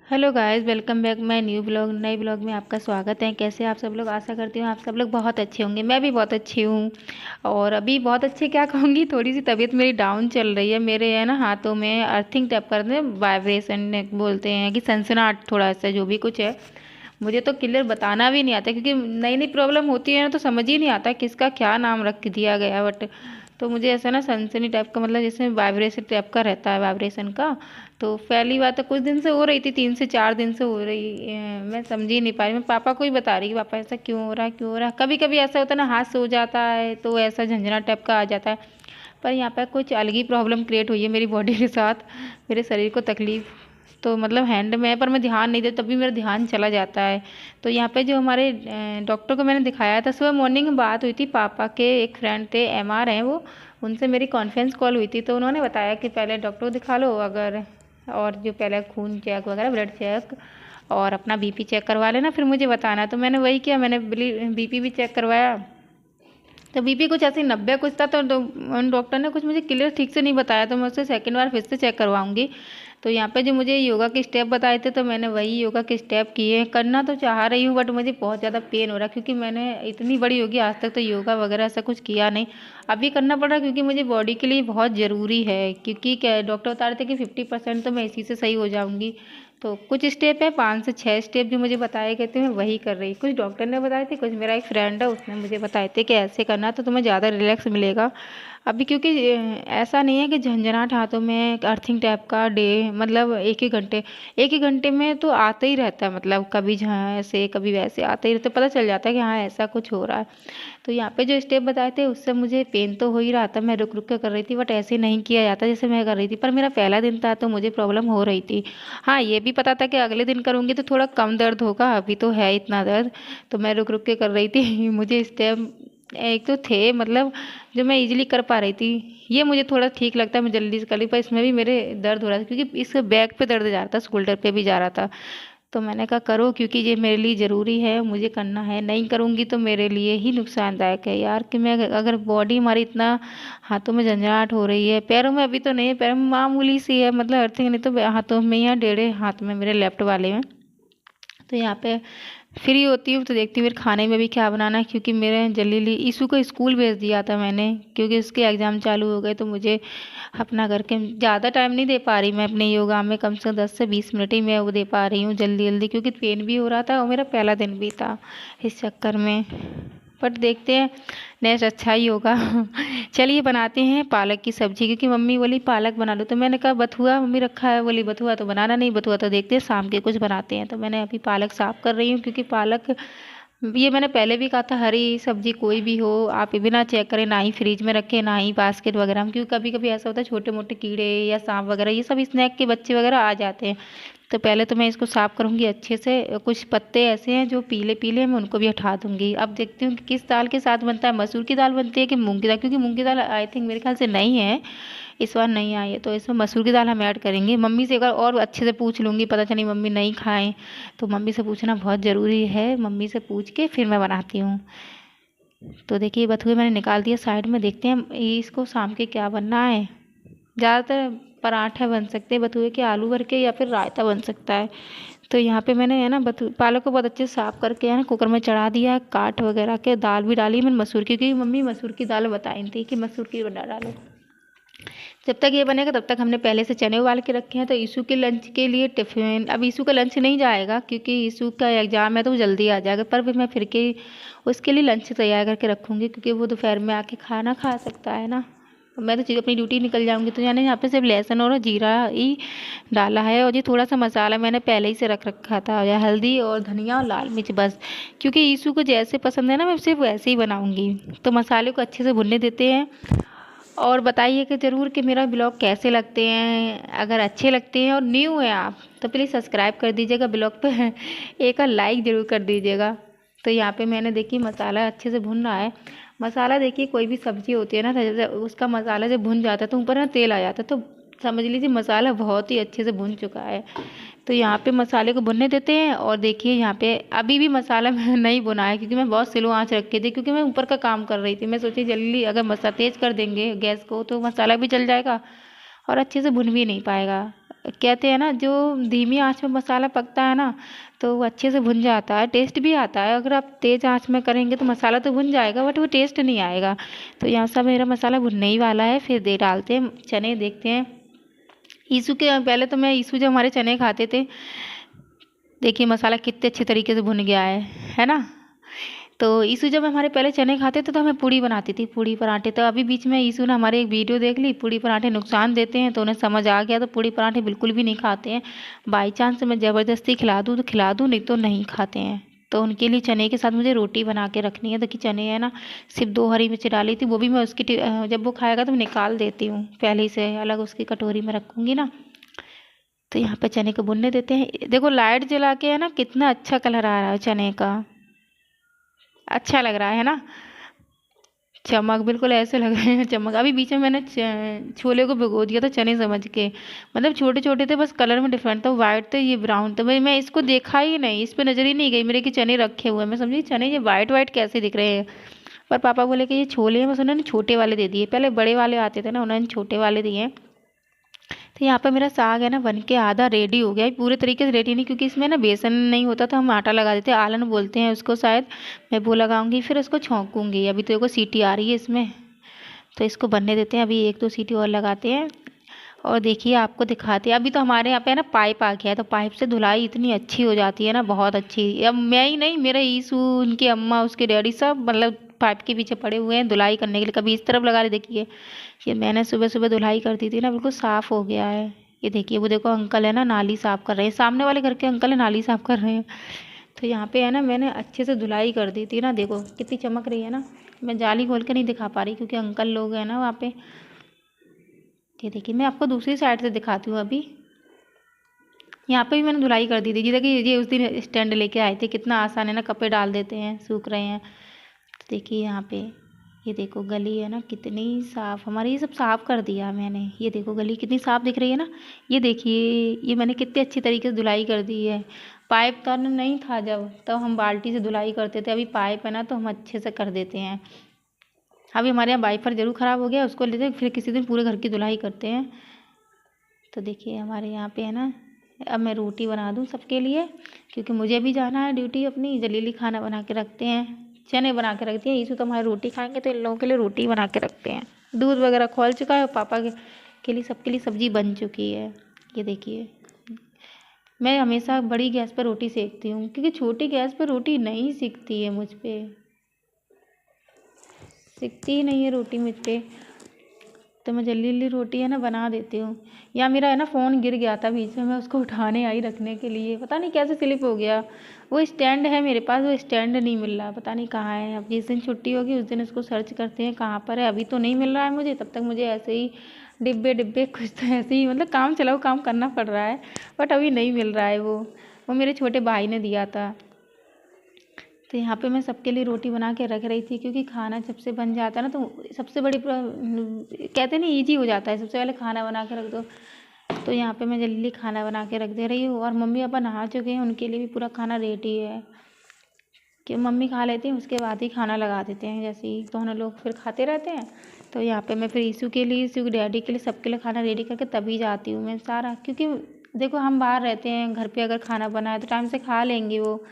Hello guys, welcome back my new blog. नए blog में आपका स्वागत है। कैसे आप सब लोग? आशा करती हूँ आप सब लोग बहुत अच्छे होंगे। मैं भी बहुत अच्छी हूँ। और अभी बहुत अच्छे क्या कहूँगी, थोड़ी सी तबीयत मेरी डाउन चल रही है। मेरे है ना हाथों में अर्थिंग टैप करते हैं, वाइब्रेशन बोलते हैं कि सनसनाहट थोड़ा सा जो भी कुछ है। मुझे तो क्लियर बताना भी नहीं आता क्योंकि नई नई प्रॉब्लम होती है ना, तो समझ ही नहीं आता किसका क्या नाम रख दिया गया। बट तो मुझे ऐसा ना सनसनी टाइप का, मतलब जैसे वाइब्रेशन टाइप का रहता है, वाइब्रेशन का। तो पहली बात तो कुछ दिन से हो रही थी, 3 से 4 दिन से हो रही मैं समझ ही नहीं पा रही। मैं पापा को ही बता रही कि पापा ऐसा क्यों हो रहा है, क्यों हो रहा है। कभी कभी ऐसा होता है ना, हाथ से हो जाता है तो ऐसा झंझना टाइप का आ जाता है। पर यहाँ पर कुछ अलग ही प्रॉब्लम क्रिएट हुई है मेरी बॉडी के साथ। मेरे शरीर को तकलीफ तो मतलब हैंड में है, पर मैं ध्यान नहीं देती, तभी मेरा ध्यान चला जाता है। तो यहाँ पे जो हमारे डॉक्टर को मैंने दिखाया था, सुबह मॉर्निंग में बात हुई थी। पापा के एक फ्रेंड थे, एमआर हैं वो, उनसे मेरी कॉन्फ्रेंस कॉल हुई थी। तो उन्होंने बताया कि पहले डॉक्टर को दिखा लो, अगर और जो पहले खून चेक वगैरह, ब्लड चेक और अपना बीपी चेक करवा लेना, फिर मुझे बताना। तो मैंने वही किया, मैंने बीपी भी चेक करवाया। तो बीपी कुछ ऐसे 90 कुछ था। तो डॉक्टर ने कुछ मुझे क्लियर ठीक से नहीं बताया, तो मैं उससे सेकंड बार फिर से चेक करवाऊंगी। तो यहाँ पे जो मुझे योगा के स्टेप बताए थे, तो मैंने वही योगा के स्टेप किए हैं। करना तो चाह रही हूँ, बट मुझे बहुत ज़्यादा पेन हो रहा है क्योंकि मैंने इतनी बड़ी होगी आज तक तो योगा वगैरह ऐसा कुछ किया नहीं। अभी करना पड़ रहा है क्योंकि मुझे बॉडी के लिए बहुत ज़रूरी है। क्योंकि क्या डॉक्टर बता रहे थे कि 50% तो मैं इसी से सही हो जाऊँगी। तो कुछ स्टेप है, 5 से 6 स्टेप जो मुझे बताए गए थे, मैं वही कर रही। कुछ डॉक्टर ने बताए थे, कुछ मेरा एक फ्रेंड है उसने मुझे बताए थे कि ऐसे करना तो तुम्हें ज़्यादा रिलैक्स मिलेगा। अभी क्योंकि ऐसा नहीं है कि झंझनाट हाथों में अर्थिंग टाइप का डे, मतलब एक ही घंटे में तो आते ही रहता है। मतलब कभी जहाँ ऐसे कभी वैसे आते ही रहते, पता चल जाता है कि हाँ ऐसा कुछ हो रहा है। तो यहाँ पे जो स्टेप बताए थे उससे मुझे पेन तो हो ही रहा था, मैं रुक रुक के कर रही थी, बट ऐसे नहीं किया जाता जैसे मैं कर रही थी। पर मेरा पहला दिन था तो मुझे प्रॉब्लम हो रही थी। हाँ, ये भी पता था कि अगले दिन करूँगी तो थोड़ा कम दर्द होगा, अभी तो है इतना दर्द। तो मैं रुक रुक के कर रही थी मुझे स्टेप एक तो थे, मतलब जो मैं इजीली कर पा रही थी। ये मुझे थोड़ा ठीक लगता है, मैं जल्दी से कर ली। पर इसमें भी मेरे दर्द हो रहा था क्योंकि इस बैक पे दर्द जा रहा था, शोल्डर पे भी जा रहा था। तो मैंने कहा करो, क्योंकि ये मेरे लिए ज़रूरी है, मुझे करना है। नहीं करूँगी तो मेरे लिए ही नुकसानदायक है यार। कि मैं अगर बॉडी हमारी इतना हाथों में झंझनाहट हो रही है, पैरों में अभी तो नहीं है, पैरों में मामूली सी है, मतलब अर्थिंग नहीं तो हाथों में या डेढ़े हाथ में, मेरे लेफ्ट वाले में। तो यहाँ पे फ्री होती हूँ तो देखती हूँ फिर खाने में भी क्या बनाना है। क्योंकि मेरे जल्दी ईशू को स्कूल भेज दिया था मैंने, क्योंकि उसके एग्ज़ाम चालू हो गए। तो मुझे अपना करके ज़्यादा टाइम नहीं दे पा रही मैं अपने योगा में, कम से कम 10 से 20 मिनट ही मैं वो दे पा रही हूँ जल्दी जल्दी, क्योंकि पेन भी हो रहा था और मेरा पहला दिन भी था इस चक्कर में। बट देखते हैं नेक्स्ट अच्छा ही होगा चलिए बनाते हैं पालक की सब्जी, क्योंकि मम्मी बोली पालक बना लो। तो मैंने कहा बथुआ मम्मी रखा है, बोली बथुआ तो बनाना नहीं, बथुआ तो देखते हैं शाम के कुछ बनाते हैं। तो मैंने अभी पालक साफ कर रही हूँ, क्योंकि पालक ये मैंने पहले भी कहा था, हरी सब्जी कोई भी हो आप बिना चेक करें ना ही फ्रिज में रखें ना ही बास्केट वगैरह में, क्योंकि कभी कभी ऐसा होता है छोटे मोटे कीड़े या सांप वगैरह, ये सब स्नैक के बच्चे वगैरह आ जाते हैं। तो पहले तो मैं इसको साफ करूंगी अच्छे से। कुछ पत्ते ऐसे हैं जो पीले पीले हैं, मैं उनको भी हटा दूंगी। अब देखती हूँ कि किस दाल के साथ बनता है, मसूर की दाल बनती है कि मूंग की दाल, क्योंकि मूंग की दाल आई थिंक मेरे ख्याल से नहीं है, इस बार नहीं आई है। तो इसमें मसूर की दाल हम ऐड करेंगे। मम्मी से एक बार और अच्छे से पूछ लूँगी, पता चली मम्मी नहीं खाएं। तो मम्मी से पूछना बहुत ज़रूरी है, मम्मी से पूछ के फिर मैं बनाती हूँ। तो देखिए बथुए मैंने निकाल दिया साइड में, देखते हैं ये इसको शाम के क्या बनना है। ज़्यादातर पराठे बन सकते हैं बथुए के, आलू भर के, या फिर रायता बन सकता है। तो यहाँ पे मैंने है ना पालक को बहुत अच्छे से साफ करके है ना कुकर में चढ़ा दिया है, काट वगैरह के। दाल भी डाली मैंने मसूर की, क्योंकि मम्मी मसूर की दाल बताई थी कि मसूर की बना डालो। जब तक ये बनेगा तब तक हमने पहले से चने उबाल के रखे हैं। तो ईशू के लंच के लिए टिफ़िन, अब ईशू का लंच नहीं जाएगा क्योंकि ईशू का एग्ज़ाम है तो वो जल्दी आ जाएगा, पर फिर मैं फिर के उसके लिए लंच तैयार करके रखूँगी, क्योंकि वो दोपहर में आके खाना खा सकता है ना। मैं तो अपनी ड्यूटी निकल जाऊँगी। तो यानी यहाँ पे सिर्फ लहसुन और जीरा ही डाला है, और ये थोड़ा सा मसाला मैंने पहले ही से रख रखा था, या हल्दी और धनिया और लाल मिर्च बस। क्योंकि ईशू को जैसे पसंद है ना, मैं सिर्फ वैसे ही बनाऊँगी। तो मसाले को अच्छे से भुनने देते हैं। और बताइए कि ज़रूर कि मेरा ब्लॉग कैसे लगते हैं। अगर अच्छे लगते हैं और न्यू है आप तो प्लीज़ सब्सक्राइब कर दीजिएगा, ब्लॉग पे एक लाइक ज़रूर कर दीजिएगा। तो यहाँ पे मैंने देखिए मसाला अच्छे से भुन रहा है। मसाला देखिए कोई भी सब्जी होती है ना, तो जब उसका मसाला जब भुन जाता है तो ऊपर ना तेल आ जाता है, तो समझ लीजिए मसाला बहुत ही अच्छे से भुन चुका है। तो यहाँ पे मसाले को भुनने देते हैं। और देखिए यहाँ पे अभी भी मसाला मैं नहीं भुना है, क्योंकि मैं बहुत स्लो आंच रखी थी, क्योंकि मैं ऊपर का काम कर रही थी। मैं सोची जल्दी अगर मसाला तेज़ कर देंगे गैस को तो मसाला भी जल जाएगा और अच्छे से भुन भी नहीं पाएगा। कहते हैं ना, जो धीमी आंच में मसाला पकता है ना तो वो अच्छे से भुन जाता है, टेस्ट भी आता है। अगर आप तेज़ आंच में करेंगे तो मसाला तो भुन जाएगा बट वो टेस्ट नहीं आएगा। तो यहाँ सब मेरा मसाला भुनने ही वाला है, फिर दे डालते हैं चने, देखते हैं। ईसू के पहले तो मैं ईसू जब हमारे चने खाते थे, देखिए मसाला कितने अच्छे तरीके से भुन गया है ना। तो ईसू जब हमारे पहले चने खाते थे तो हमें पूड़ी बनाती थी, पूड़ी पराठे। तो अभी बीच में ईसू ने हमारे एक वीडियो देख ली, पूड़ी पराठे नुकसान देते हैं, तो उन्हें समझ आ गया, तो पूड़ी पराठे बिल्कुल भी नहीं खाते हैं। बाई चांस मैं ज़बरदस्ती खिला दूँ तो खिला दूँ, नहीं तो नहीं खाते हैं। तो उनके लिए चने के साथ मुझे रोटी बना के रखनी है। देखिए चने है ना, सिर्फ 2 हरी मिर्च डाली थी, वो भी मैं उसकी जब वो खाएगा तो मैं निकाल देती हूँ, पहले ही से अलग उसकी कटोरी में रखूँगी ना। तो यहाँ पे चने को भुनने देते हैं। देखो लाइट जला के है ना, कितना अच्छा कलर आ रहा है चने का, अच्छा लग रहा है ना। चमक बिल्कुल ऐसे लग रहे हैं चमक। अभी बीच में मैंने छोले को भिगो दिया था चने समझ के, मतलब छोटे छोटे थे, बस कलर में डिफरेंट था, वाइट थे ये ब्राउन। तो भाई मैं इसको देखा ही नहीं, इस पे नजर ही नहीं गई मेरे कि चने रखे हुए हैं। मैं समझी चने ये वाइट वाइट कैसे दिख रहे हैं। पर पापा बोले कि ये छोले हैं, बस उन्होंने छोटे वाले दे दिए, पहले बड़े वाले आते थे ना, उन्होंने छोटे वाले दिए। तो यहाँ पे मेरा साग है ना बन के आधा रेडी हो गया है, पूरे तरीके से रेडी नहीं, क्योंकि इसमें ना बेसन नहीं होता तो हम आटा लगा देते हैं, आलन बोलते हैं उसको शायद। मैं वो लगाऊंगी, फिर उसको छौंकूंगी। अभी तो देखो सीटी आ रही है इसमें, तो इसको बनने देते हैं, अभी 1-2 सीटी और लगाते हैं। और देखिए आपको दिखाते हैं, अभी तो हमारे यहाँ पे है ना पाइप आ गया है, तो पाइप से धुलाई इतनी अच्छी हो जाती है ना, बहुत अच्छी। अब मैं ही नहीं, मेरा ईसू, उनकी अम्मा, उसके डैडी, सब मतलब पाइप के पीछे पड़े हुए हैं धुलाई करने के लिए। कभी इस तरफ लगा रहे, देखिए ये मैंने सुबह सुबह धुलाई कर दी थी ना, बिल्कुल साफ़ हो गया है। ये देखिए वो देखो अंकल है ना नाली साफ़ कर रहे हैं, सामने वाले घर के अंकल है नाली साफ़ कर रहे हैं। तो यहाँ पे है ना मैंने अच्छे से धुलाई कर दी थी ना, देखो कितनी चमक रही है ना। मैं जाली खोल के नहीं दिखा पा रही क्योंकि अंकल लोग हैं ना वहाँ पे। ये देखिए मैं आपको दूसरी साइड से दिखाती हूँ। अभी यहाँ पे भी मैंने धुलाई कर दी थी। देखिए ये उस दिन स्टैंड लेके आए थे, कितना आसान है ना, कपड़े डाल देते हैं सूख रहे हैं। तो देखिए यहाँ पे ये देखो गली है ना कितनी साफ़, हमारी ये सब साफ़ कर दिया मैंने। ये देखो गली कितनी साफ़ दिख रही है ना। ये देखिए ये मैंने कितने अच्छी तरीके से धुलाई कर दी है। पाइप तो नहीं था जब, तो हम बाल्टी से धुलाई करते थे, अभी पाइप है ना तो हम अच्छे से कर देते हैं। अभी हमारे यहाँ वाइपर ज़रूर ख़राब हो गया, उसको लेते फिर किसी दिन पूरे घर की धुलाई करते हैं। तो देखिए हमारे यहाँ पे है ना, अब मैं रोटी बना दूँ सबके लिए, क्योंकि मुझे भी जाना है ड्यूटी अपनी। जलीली खाना बना के रखते हैं, चने बना के रखती हैं। ईसू तो हमारे रोटी खाएंगे, तो इन लोगों के लिए रोटी बना के रखते हैं। दूध वगैरह खोल चुका है और पापा के लिए सबके लिए सब्जी बन चुकी है। ये देखिए मैं हमेशा बड़ी गैस पर रोटी सेकती हूँ, क्योंकि छोटी गैस पर रोटी नहीं सिकती है मुझ पर, सिकती ही नहीं है रोटी मुझ पर। तो मैं जल्दी जल्दी रोटी है ना बना देती हूँ। या मेरा है ना फ़ोन गिर गया था बीच में, मैं उसको उठाने आई रखने के लिए, पता नहीं कैसे स्लिप हो गया। वो स्टैंड है मेरे पास, वो स्टैंड नहीं मिल रहा, पता नहीं कहाँ है। अब जिस दिन छुट्टी होगी उस दिन इसको सर्च करते हैं कहाँ पर है। अभी तो नहीं मिल रहा है मुझे, तब तक मुझे ऐसे ही डिब्बे डिब्बे कुछ तो ऐसे ही, मतलब काम चलाओ काम करना पड़ रहा है, बट अभी नहीं मिल रहा है। वो मेरे छोटे भाई ने दिया था। तो यहाँ पे मैं सबके लिए रोटी बना के रख रही थी, क्योंकि खाना जब से बन जाता है ना तो सबसे बड़ी कहते नहीं ईजी हो जाता है, सबसे पहले खाना बना के रख दो। तो यहाँ पे मैं जल्दी खाना बना के रख दे रही हूँ। और मम्मी पापा नहा चुके हैं, उनके लिए भी पूरा खाना रेडी है, कि मम्मी खा लेती हैं उसके बाद ही खाना लगा देते हैं, जैसे ही दोनों लोग फिर खाते रहते हैं। तो यहाँ पे मैं फिर ईसू के लिए, ईसू के डैडी के लिए, सबके लिए खाना रेडी करके तभी जाती हूँ मैं सारा। क्योंकि देखो हम बाहर रहते हैं, घर पे अगर खाना बना है तो टाइम से खा लेंगे वो।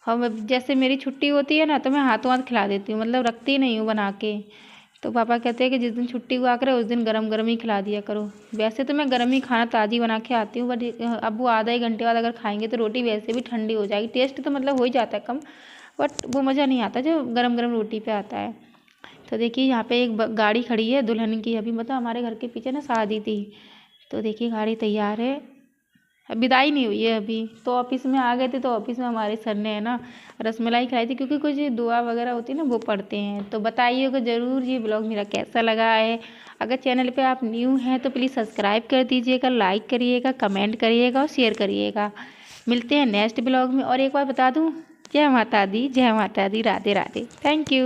हम जैसे मेरी छुट्टी होती है ना तो मैं हाथों हाथ खिला देती हूँ, मतलब रखती नहीं हूँ बना के। तो पापा कहते हैं कि जिस दिन छुट्टी हुआ करे उस दिन गरम गरम ही खिला दिया करो। वैसे तो मैं गरम ही खाना ताज़ी बना के आती हूँ, बट अब वो आधा 1 घंटे बाद अगर खाएंगे तो रोटी वैसे भी ठंडी हो जाएगी। टेस्ट तो मतलब हो ही जाता है कम, बट वो मज़ा नहीं आता जो गरम गरम रोटी पे आता है। तो देखिए यहाँ पे एक गाड़ी खड़ी है दुल्हन की, अभी मतलब हमारे घर के पीछे ना शादी थी। तो देखिए गाड़ी तैयार है, विदाई नहीं हुई है अभी। तो ऑफिस में आ गए थे, तो ऑफिस में हमारे सर ने है ना रसमलाई खिलाई थी, क्योंकि कुछ दुआ वगैरह होती है ना वो पढ़ते हैं। तो बताइएगा ज़रूर ये ब्लॉग मेरा कैसा लगा है। अगर चैनल पे आप न्यू हैं तो प्लीज़ सब्सक्राइब कर दीजिएगा, लाइक करिएगा, कमेंट करिएगा और शेयर करिएगा। मिलते हैं नेक्स्ट ब्लॉग में। और एक बार बता दूँ, जय माता दी, जय माता दी, राधे राधे, थैंक यू।